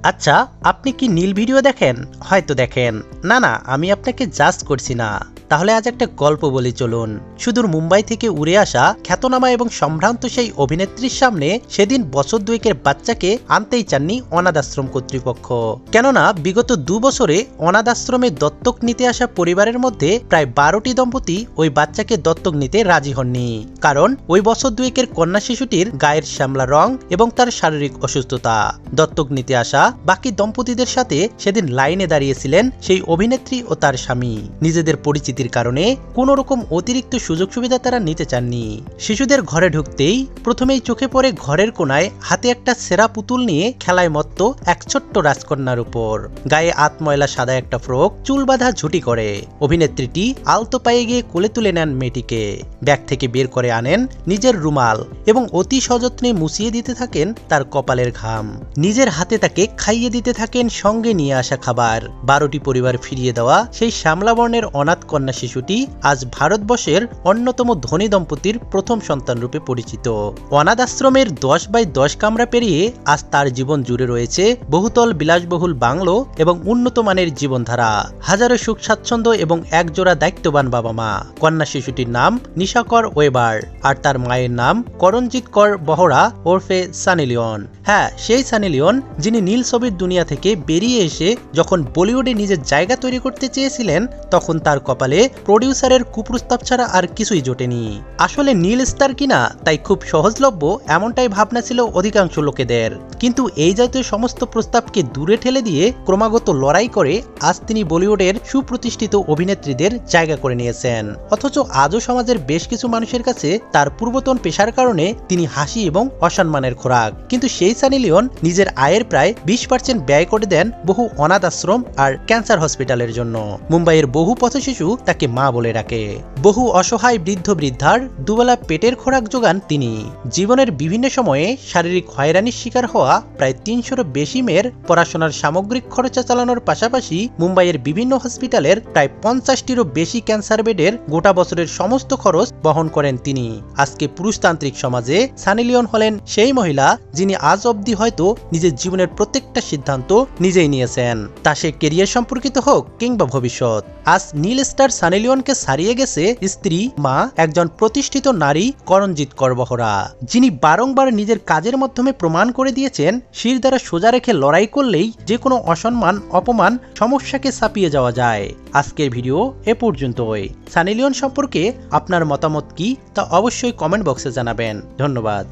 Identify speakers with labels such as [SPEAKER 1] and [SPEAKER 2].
[SPEAKER 1] আচ্ছা, আপনি কি নীল ভিডিও দেখেন? হয়তো দেখেন। না, আমি আপনাকে জাজ করছি না। তাহলে আজ একটা গল্প বলি চলুন। সুদূর মুম্বাই থেকে উড়ে আসা খ্যাতনামা এবং সম্ভ্রান্ত সেই অভিনেত্রীর সামনে সেদিন বছর দুয়েকের বাচ্চাকে আনতেই চাননি অনাথ আশ্রম কর্তৃপক্ষ। কেননা বিগত 2 বছরে অনাথ আশ্রমে দত্তক নিতে আসা পরিবারের মধ্যে প্রায় 12টি দম্পতি ওই বাচ্চাকে দত্তক নিতে রাজি হননি। কারণ ওই বছর দুয়েকের কন্যা শিশুটির গায়ের শ্যামলা রং এবং তার শারীরিক অসুস্থতা। দত্তক নিতে আসা বাকি দম্পতিদের সাথে সেদিন লাইনে দাঁড়িয়েছিলেন সেই অভিনেত্রী ও তার স্বামী। নিজেদের পরিচিতির কারণে কোন রকম অতিরিক্ত সুযোগ সুবিধা তারা নিতে চাননি। শিশুদের ঘরে ঢুকতেই প্রথমেই চোখে পড়ে ঘরের কোনায় হাতে একটা সেরা পুতুল নিয়ে খেলায় মত্ত এক ছোট্ট রাজকন্যার উপর। গায়ে আতময়লা সাদা একটা ফ্রক, চুল বাঁধা ঝুটি করে অভিনেত্রীটি আলতো পায়ে গিয়ে কোলে তুলে নেন মেয়েটিকে। ব্যাগ থেকে বের করে আনেন নিজের রুমাল এবং অতি সযত্নে মুছিয়ে দিতে থাকেন তার কপালের ঘাম। নিজের হাতে তাকে খাইয়ে দিতে থাকেন সঙ্গে নিয়ে আসা খাবার। 12টি পরিবার ফিরিয়ে দেওয়া সেই শ্যামলা বর্ণের অনাথ কন্যা শিশুটি আজ ভারতবর্ষের অন্যতম ধনী দম্পতির প্রথম সন্তান রূপে পরিচিত। অনাথ আশ্রমের 10x10 কামরা পেরিয়ে আজ তার জীবন জুড়ে রয়েছে বহুতল বিলাসবহুল বাংলো এবং উন্নত মানের জীবনধারা, হাজারো সুখ স্বাচ্ছন্দ্য এবং একজোড়া দায়িত্ববান বাবা মা। কন্যা শিশুটির নাম নিশা কর ওয়েবার আর তার মায়ের নাম করণজিৎ কর বহরা ওরফে সানি লিওন। হ্যাঁ, সেই সানি লিওন যিনি নীল ছবির দুনিয়া থেকে বেরিয়ে এসে যখন বলিউডে নিজের জায়গা তৈরি করতে চেয়েছিলেন তখন তার কপালে প্রডিউসারের কুপ্রস্তাব ছাড়া আর কিছুই জোটেনি। আসলে নীল স্টার কিনা তাই খুব সহজলভ্য এমনটাই ভাবনা ছিল অধিকাংশ লোকেদের। কিন্তু এই জাতীয় সমস্ত প্রস্তাবকে দূরে ঠেলে দিয়ে ক্রমাগত লড়াই করে আজ তিনি বলিউডের সুপ্রতিষ্ঠিত অভিনেত্রীদের জায়গা করে নিয়েছেন। অথচ আজও সমাজের বেশ কিছু মানুষের কাছে তার পূর্বতন পেশার কারণে তিনি হাসি এবং অসম্মানের খোরাক। কিন্তু সেই সানি লিওন নিজের আয়ের প্রায় 20% ব্যয় করে দেন বহু অনাথ আশ্রম আর ক্যান্সার হসপিটালের জন্য। মুম্বাইয়ের বহু পথশিশু তাকে মা বলে ডাকে। বহু অসহায় বৃদ্ধ বৃদ্ধার দুবেলা পেটের খোরাক যোগান তিনি। জীবনের বিভিন্ন সময়ে শারীরিক হয়রানির শিকার হওয়া প্রায় 300-র বেশি মেয়ের পড়াশোনার সামগ্রিক খরচা চালানোর পাশাপাশি মুম্বাইয়ের বিভিন্ন হসপিটালের প্রায় 50টিরও বেশি ক্যান্সার বেডের গোটা বছরের সমস্ত খরচ বহন করেন তিনি। আজকে পুরুষতান্ত্রিক সমাজে সানি লিওন হলেন সেই মহিলা যিনি আজ অবধি হয়তো নিজের জীবনের প্রত্যেকটা সিদ্ধান্ত নিজেই নিয়েছেন, তা সে কেরিয়ার সম্পর্কিত হোক কিংবা ভবিষ্যৎ। আজ নীল স্টার সানি লিওনকে ছাড়িয়ে গেছে স্ত্রী, মা, একজন প্রতিষ্ঠিত নারী করণজিৎ কর বহরা, যিনি বারংবার নিজের কাজের মাধ্যমে প্রমাণ করে দিয়েছেন শির দ্বারা সোজা রেখে লড়াই করলেই যে কোনো অসম্মান, অপমান, সমস্যাকে ছাপিয়ে যাওয়া যায়। আজকের ভিডিও এ পর্যন্তই। সানি লিওন সম্পর্কে আপনার মতামত কি তা অবশ্যই কমেন্ট বক্সে জানাবেন। ধন্যবাদ।